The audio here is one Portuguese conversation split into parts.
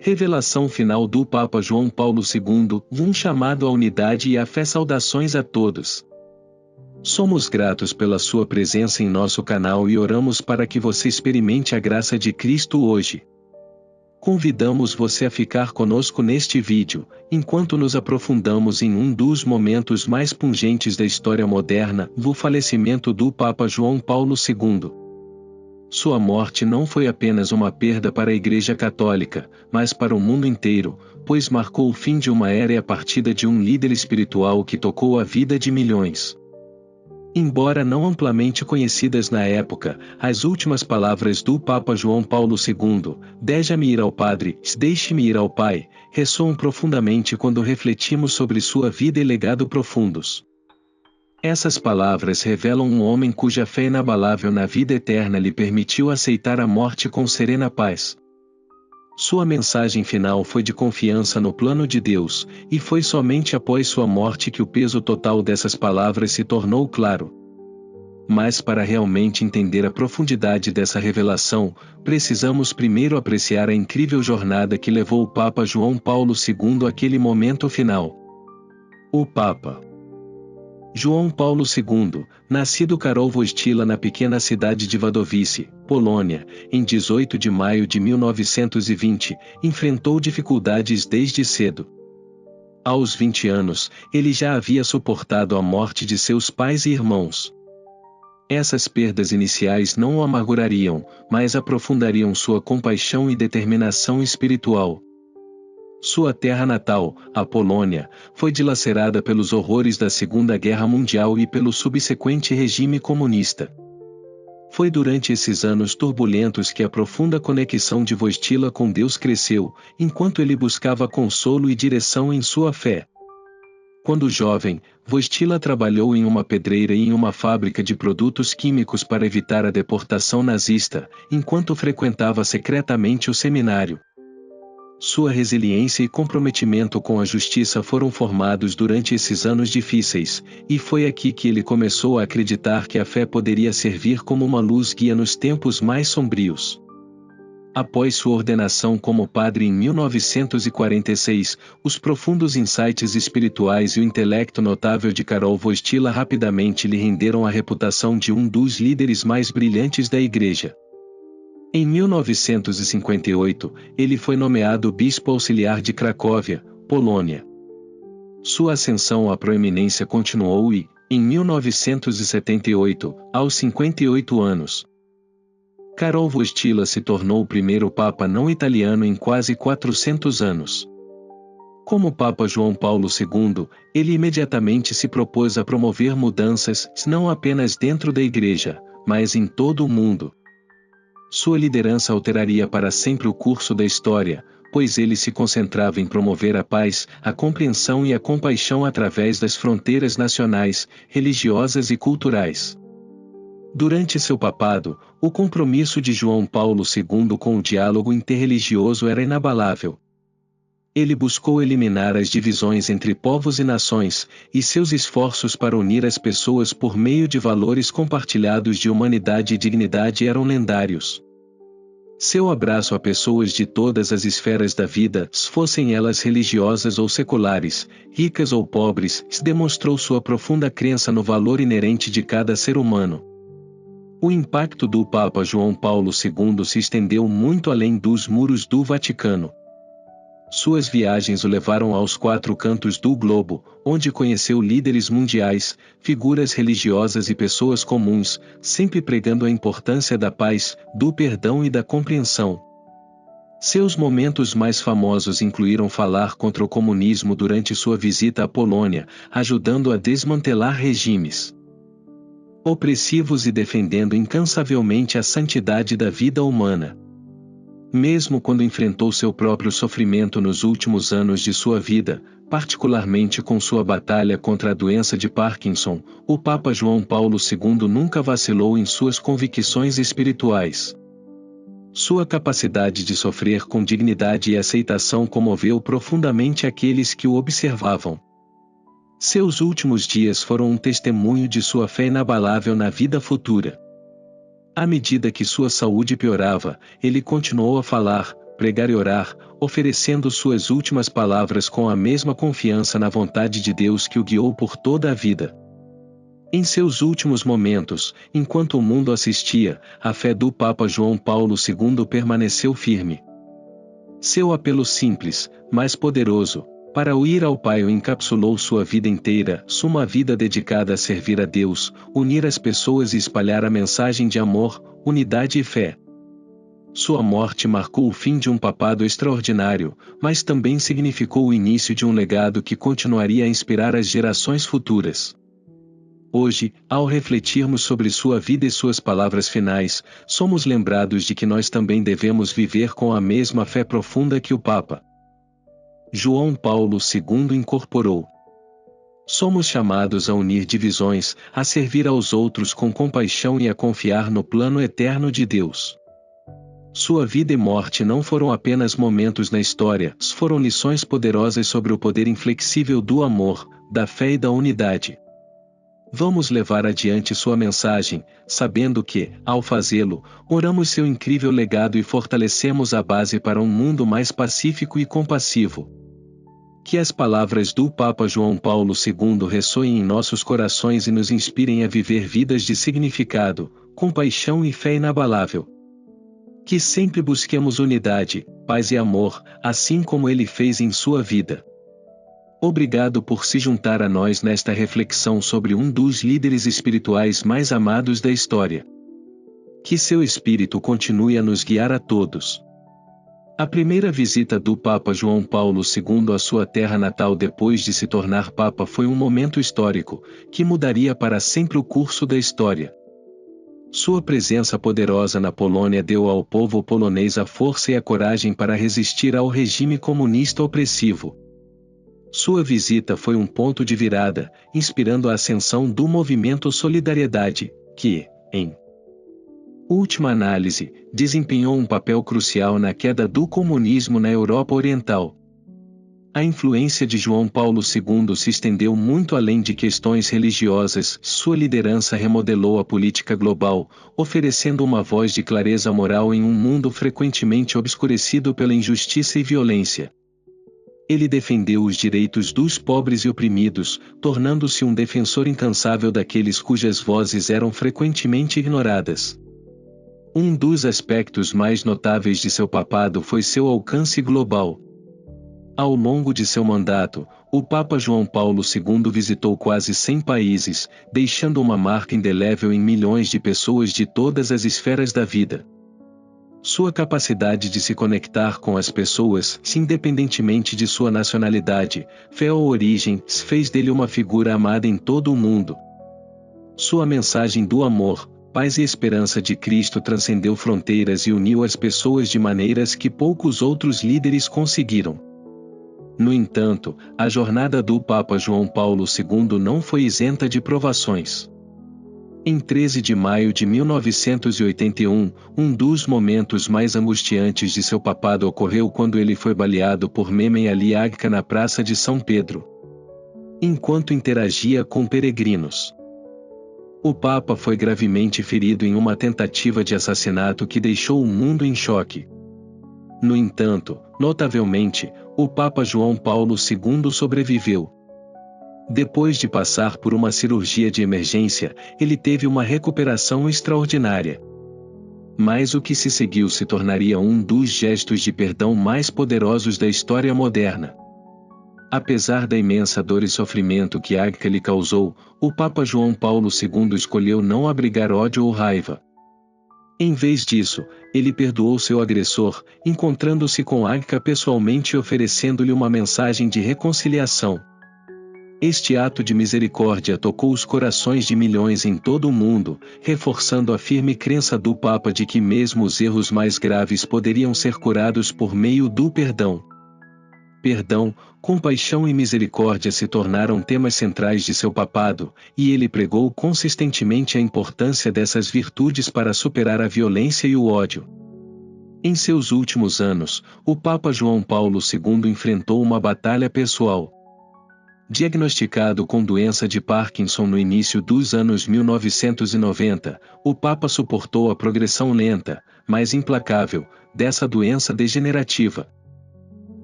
Revelação final do Papa João Paulo II, um chamado à unidade e à fé. Saudações a todos. Somos gratos pela sua presença em nosso canal e oramos para que você experimente a graça de Cristo hoje. Convidamos você a ficar conosco neste vídeo, enquanto nos aprofundamos em um dos momentos mais pungentes da história moderna, o falecimento do Papa João Paulo II. Sua morte não foi apenas uma perda para a Igreja Católica, mas para o mundo inteiro, pois marcou o fim de uma era e a partida de um líder espiritual que tocou a vida de milhões. Embora não amplamente conhecidas na época, as últimas palavras do Papa João Paulo II, "Deixa-me ir ao Padre, deixe-me ir ao Pai", ressoam profundamente quando refletimos sobre sua vida e legado profundos. Essas palavras revelam um homem cuja fé inabalável na vida eterna lhe permitiu aceitar a morte com serena paz. Sua mensagem final foi de confiança no plano de Deus, e foi somente após sua morte que o peso total dessas palavras se tornou claro. Mas para realmente entender a profundidade dessa revelação, precisamos primeiro apreciar a incrível jornada que levou o Papa João Paulo II àquele momento final. O Papa João Paulo II, nascido Karol Wojtyła na pequena cidade de Wadowice, Polônia, em 18 de maio de 1920, enfrentou dificuldades desde cedo. Aos 20 anos, ele já havia suportado a morte de seus pais e irmãos. Essas perdas iniciais não o amargurariam, mas aprofundariam sua compaixão e determinação espiritual. Sua terra natal, a Polônia, foi dilacerada pelos horrores da Segunda Guerra Mundial e pelo subsequente regime comunista. Foi durante esses anos turbulentos que a profunda conexão de Wojtyła com Deus cresceu, enquanto ele buscava consolo e direção em sua fé. Quando jovem, Wojtyła trabalhou em uma pedreira e em uma fábrica de produtos químicos para evitar a deportação nazista, enquanto frequentava secretamente o seminário. Sua resiliência e comprometimento com a justiça foram formados durante esses anos difíceis, e foi aqui que ele começou a acreditar que a fé poderia servir como uma luz guia nos tempos mais sombrios. Após sua ordenação como padre em 1946, os profundos insights espirituais e o intelecto notável de Karol Wojtyła rapidamente lhe renderam a reputação de um dos líderes mais brilhantes da Igreja. Em 1958, ele foi nomeado bispo auxiliar de Cracóvia, Polônia. Sua ascensão à proeminência continuou e, em 1978, aos 58 anos, Karol Wojtyła se tornou o primeiro papa não italiano em quase 400 anos. Como Papa João Paulo II, ele imediatamente se propôs a promover mudanças, não apenas dentro da Igreja, mas em todo o mundo. Sua liderança alteraria para sempre o curso da história, pois ele se concentrava em promover a paz, a compreensão e a compaixão através das fronteiras nacionais, religiosas e culturais. Durante seu papado, o compromisso de João Paulo II com o diálogo interreligioso era inabalável. Ele buscou eliminar as divisões entre povos e nações, e seus esforços para unir as pessoas por meio de valores compartilhados de humanidade e dignidade eram lendários. Seu abraço a pessoas de todas as esferas da vida, fossem elas religiosas ou seculares, ricas ou pobres, demonstrou sua profunda crença no valor inerente de cada ser humano. O impacto do Papa João Paulo II se estendeu muito além dos muros do Vaticano. Suas viagens o levaram aos 4 cantos do globo, onde conheceu líderes mundiais, figuras religiosas e pessoas comuns, sempre pregando a importância da paz, do perdão e da compreensão. Seus momentos mais famosos incluíram falar contra o comunismo durante sua visita à Polônia, ajudando a desmantelar regimes opressivos e defendendo incansavelmente a santidade da vida humana. Mesmo quando enfrentou seu próprio sofrimento nos últimos anos de sua vida, particularmente com sua batalha contra a doença de Parkinson, o Papa João Paulo II nunca vacilou em suas convicções espirituais. Sua capacidade de sofrer com dignidade e aceitação comoveu profundamente aqueles que o observavam. Seus últimos dias foram um testemunho de sua fé inabalável na vida futura. À medida que sua saúde piorava, ele continuou a falar, pregar e orar, oferecendo suas últimas palavras com a mesma confiança na vontade de Deus que o guiou por toda a vida. Em seus últimos momentos, enquanto o mundo assistia, a fé do Papa João Paulo II permaneceu firme. Seu apelo simples, mas poderoso, para o ir ao Pai encapsulou sua vida inteira, uma vida dedicada a servir a Deus, unir as pessoas e espalhar a mensagem de amor, unidade e fé. Sua morte marcou o fim de um papado extraordinário, mas também significou o início de um legado que continuaria a inspirar as gerações futuras. Hoje, ao refletirmos sobre sua vida e suas palavras finais, somos lembrados de que nós também devemos viver com a mesma fé profunda que o Papa João Paulo II incorporou. Somos chamados a unir divisões, a servir aos outros com compaixão e a confiar no plano eterno de Deus. Sua vida e morte não foram apenas momentos na história, foram lições poderosas sobre o poder inflexível do amor, da fé e da unidade. Vamos levar adiante sua mensagem, sabendo que, ao fazê-lo, oramos seu incrível legado e fortalecemos a base para um mundo mais pacífico e compassivo. Que as palavras do Papa João Paulo II ressoem em nossos corações e nos inspirem a viver vidas de significado, compaixão e fé inabalável. Que sempre busquemos unidade, paz e amor, assim como ele fez em sua vida. Obrigado por se juntar a nós nesta reflexão sobre um dos líderes espirituais mais amados da história. Que seu espírito continue a nos guiar a todos. A primeira visita do Papa João Paulo II à sua terra natal depois de se tornar Papa foi um momento histórico, que mudaria para sempre o curso da história. Sua presença poderosa na Polônia deu ao povo polonês a força e a coragem para resistir ao regime comunista opressivo. Sua visita foi um ponto de virada, inspirando a ascensão do movimento Solidariedade, que, em última análise, desempenhou um papel crucial na queda do comunismo na Europa Oriental. A influência de João Paulo II se estendeu muito além de questões religiosas, sua liderança remodelou a política global, oferecendo uma voz de clareza moral em um mundo frequentemente obscurecido pela injustiça e violência. Ele defendeu os direitos dos pobres e oprimidos, tornando-se um defensor incansável daqueles cujas vozes eram frequentemente ignoradas. Um dos aspectos mais notáveis de seu papado foi seu alcance global. Ao longo de seu mandato, o Papa João Paulo II visitou quase 100 países, deixando uma marca indelével em milhões de pessoas de todas as esferas da vida. Sua capacidade de se conectar com as pessoas, independentemente de sua nacionalidade, fé ou origem, fez dele uma figura amada em todo o mundo. Sua mensagem do amor, paz e esperança de Cristo transcendeu fronteiras e uniu as pessoas de maneiras que poucos outros líderes conseguiram. No entanto, a jornada do Papa João Paulo II não foi isenta de provações. Em 13 de maio de 1981, um dos momentos mais angustiantes de seu papado ocorreu quando ele foi baleado por Mehmet Ali Agca na Praça de São Pedro, enquanto interagia com peregrinos. O Papa foi gravemente ferido em uma tentativa de assassinato que deixou o mundo em choque. No entanto, notavelmente, o Papa João Paulo II sobreviveu. Depois de passar por uma cirurgia de emergência, ele teve uma recuperação extraordinária. Mas o que se seguiu se tornaria um dos gestos de perdão mais poderosos da história moderna. Apesar da imensa dor e sofrimento que Agca lhe causou, o Papa João Paulo II escolheu não abrigar ódio ou raiva. Em vez disso, ele perdoou seu agressor, encontrando-se com Agca pessoalmente e oferecendo-lhe uma mensagem de reconciliação. Este ato de misericórdia tocou os corações de milhões em todo o mundo, reforçando a firme crença do Papa de que mesmo os erros mais graves poderiam ser curados por meio do perdão. Perdão, compaixão e misericórdia se tornaram temas centrais de seu papado, e ele pregou consistentemente a importância dessas virtudes para superar a violência e o ódio. Em seus últimos anos, o Papa João Paulo II enfrentou uma batalha pessoal. Diagnosticado com doença de Parkinson no início dos anos 1990, o Papa suportou a progressão lenta, mas implacável, dessa doença degenerativa.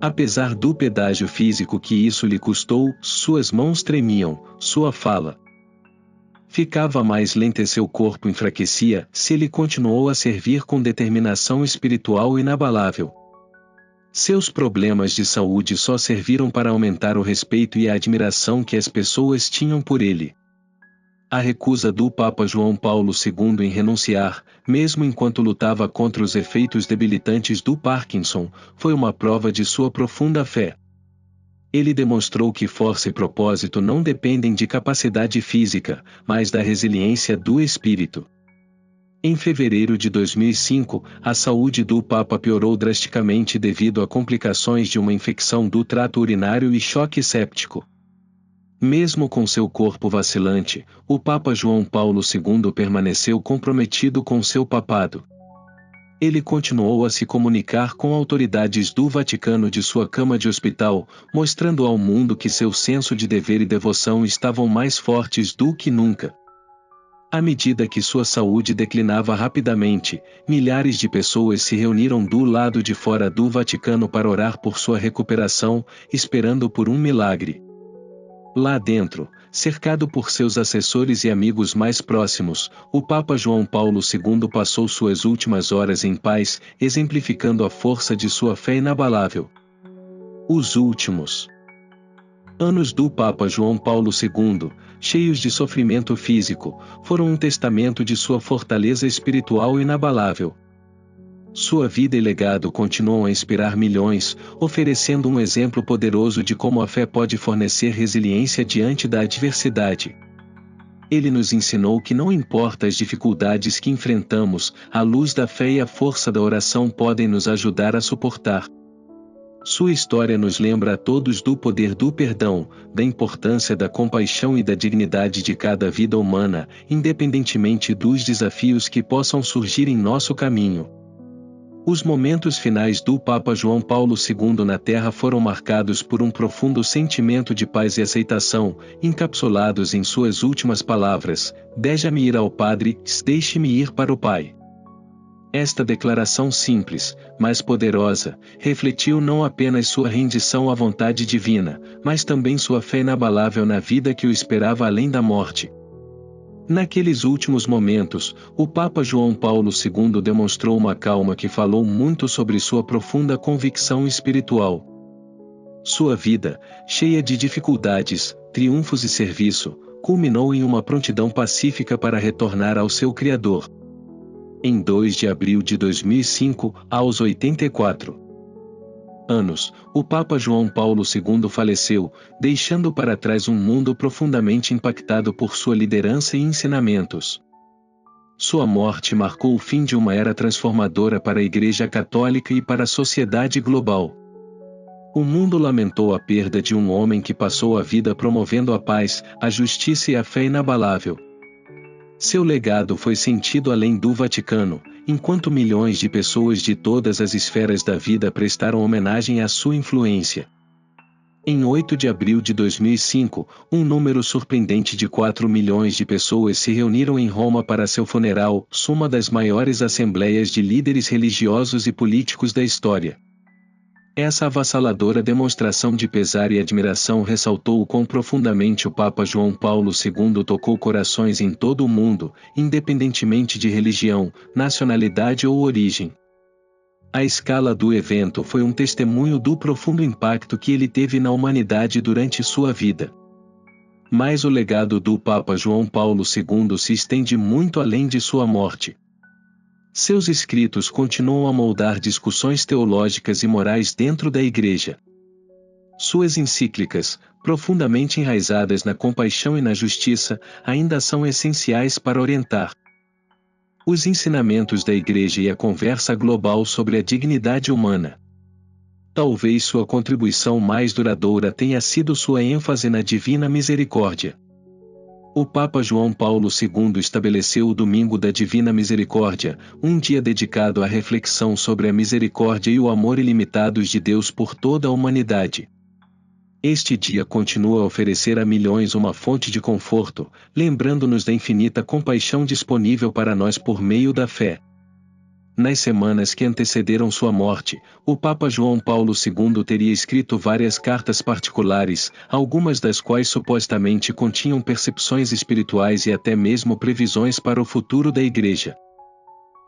Apesar do pedágio físico que isso lhe custou, suas mãos tremiam, sua fala ficava mais lenta e seu corpo enfraquecia, se ele continuou a servir com determinação espiritual inabalável. Seus problemas de saúde só serviram para aumentar o respeito e a admiração que as pessoas tinham por ele. A recusa do Papa João Paulo II em renunciar, mesmo enquanto lutava contra os efeitos debilitantes do Parkinson, foi uma prova de sua profunda fé. Ele demonstrou que força e propósito não dependem de capacidade física, mas da resiliência do espírito. Em fevereiro de 2005, a saúde do Papa piorou drasticamente devido a complicações de uma infecção do trato urinário e choque séptico. Mesmo com seu corpo vacilante, o Papa João Paulo II permaneceu comprometido com seu papado. Ele continuou a se comunicar com autoridades do Vaticano de sua cama de hospital, mostrando ao mundo que seu senso de dever e devoção estavam mais fortes do que nunca. À medida que sua saúde declinava rapidamente, milhares de pessoas se reuniram do lado de fora do Vaticano para orar por sua recuperação, esperando por um milagre. Lá dentro, cercado por seus assessores e amigos mais próximos, o Papa João Paulo II passou suas últimas horas em paz, exemplificando a força de sua fé inabalável. Os últimos anos do Papa João Paulo II, cheios de sofrimento físico, foram um testamento de sua fortaleza espiritual inabalável. Sua vida e legado continuam a inspirar milhões, oferecendo um exemplo poderoso de como a fé pode fornecer resiliência diante da adversidade. Ele nos ensinou que não importa as dificuldades que enfrentamos, a luz da fé e a força da oração podem nos ajudar a suportar. Sua história nos lembra a todos do poder do perdão, da importância da compaixão e da dignidade de cada vida humana, independentemente dos desafios que possam surgir em nosso caminho. Os momentos finais do Papa João Paulo II na Terra foram marcados por um profundo sentimento de paz e aceitação, encapsulados em suas últimas palavras: "Deixa-me ir ao Padre, deixe-me ir para o Pai." Esta declaração simples, mas poderosa, refletiu não apenas sua rendição à vontade divina, mas também sua fé inabalável na vida que o esperava além da morte. Naqueles últimos momentos, o Papa João Paulo II demonstrou uma calma que falou muito sobre sua profunda convicção espiritual. Sua vida, cheia de dificuldades, triunfos e serviço, culminou em uma prontidão pacífica para retornar ao seu Criador. Em 2 de abril de 2005, aos 84 anos, o Papa João Paulo II faleceu, deixando para trás um mundo profundamente impactado por sua liderança e ensinamentos. Sua morte marcou o fim de uma era transformadora para a Igreja Católica e para a sociedade global. O mundo lamentou a perda de um homem que passou a vida promovendo a paz, a justiça e a fé inabalável. Seu legado foi sentido além do Vaticano, enquanto milhões de pessoas de todas as esferas da vida prestaram homenagem à sua influência. Em 8 de abril de 2005, um número surpreendente de 4 milhões de pessoas se reuniram em Roma para seu funeral, uma das maiores assembleias de líderes religiosos e políticos da história. Essa avassaladora demonstração de pesar e admiração ressaltou o quão profundamente o Papa João Paulo II tocou corações em todo o mundo, independentemente de religião, nacionalidade ou origem. A escala do evento foi um testemunho do profundo impacto que ele teve na humanidade durante sua vida. Mas o legado do Papa João Paulo II se estende muito além de sua morte. Seus escritos continuam a moldar discussões teológicas e morais dentro da Igreja. Suas encíclicas, profundamente enraizadas na compaixão e na justiça, ainda são essenciais para orientar os ensinamentos da Igreja e a conversa global sobre a dignidade humana. Talvez sua contribuição mais duradoura tenha sido sua ênfase na divina misericórdia. O Papa João Paulo II estabeleceu o Domingo da Divina Misericórdia, um dia dedicado à reflexão sobre a misericórdia e o amor ilimitados de Deus por toda a humanidade. Este dia continua a oferecer a milhões uma fonte de conforto, lembrando-nos da infinita compaixão disponível para nós por meio da fé. Nas semanas que antecederam sua morte, o Papa João Paulo II teria escrito várias cartas particulares, algumas das quais supostamente continham percepções espirituais e até mesmo previsões para o futuro da Igreja.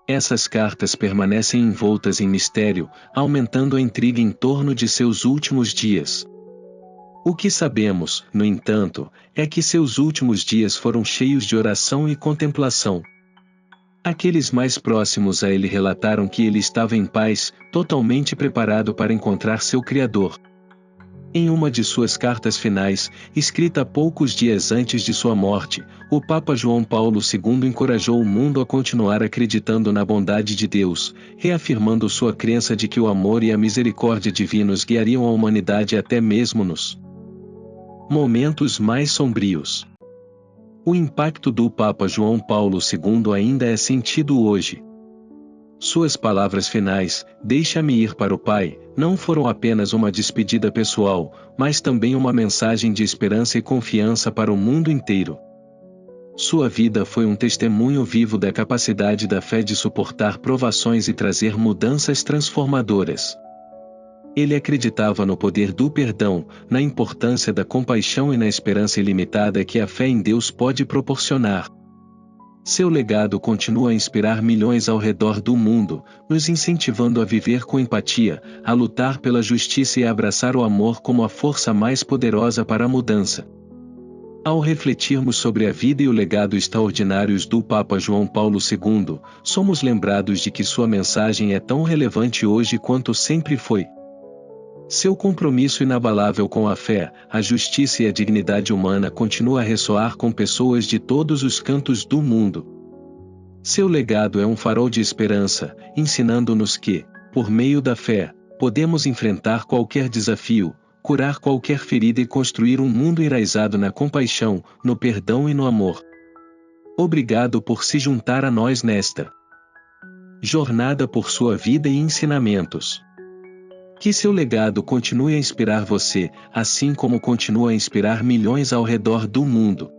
Essas cartas permanecem envoltas em mistério, aumentando a intriga em torno de seus últimos dias. O que sabemos, no entanto, é que seus últimos dias foram cheios de oração e contemplação. Aqueles mais próximos a ele relataram que ele estava em paz, totalmente preparado para encontrar seu Criador. Em uma de suas cartas finais, escrita poucos dias antes de sua morte, o Papa João Paulo II encorajou o mundo a continuar acreditando na bondade de Deus, reafirmando sua crença de que o amor e a misericórdia divinos guiariam a humanidade até mesmo nos momentos mais sombrios. O impacto do Papa João Paulo II ainda é sentido hoje. Suas palavras finais, "Deixa-me ir para o Pai", não foram apenas uma despedida pessoal, mas também uma mensagem de esperança e confiança para o mundo inteiro. Sua vida foi um testemunho vivo da capacidade da fé de suportar provações e trazer mudanças transformadoras. Ele acreditava no poder do perdão, na importância da compaixão e na esperança ilimitada que a fé em Deus pode proporcionar. Seu legado continua a inspirar milhões ao redor do mundo, nos incentivando a viver com empatia, a lutar pela justiça e a abraçar o amor como a força mais poderosa para a mudança. Ao refletirmos sobre a vida e o legado extraordinários do Papa João Paulo II, somos lembrados de que sua mensagem é tão relevante hoje quanto sempre foi. Seu compromisso inabalável com a fé, a justiça e a dignidade humana continua a ressoar com pessoas de todos os cantos do mundo. Seu legado é um farol de esperança, ensinando-nos que, por meio da fé, podemos enfrentar qualquer desafio, curar qualquer ferida e construir um mundo enraizado na compaixão, no perdão e no amor. Obrigado por se juntar a nós nesta jornada por sua vida e ensinamentos. Que seu legado continue a inspirar você, assim como continua a inspirar milhões ao redor do mundo.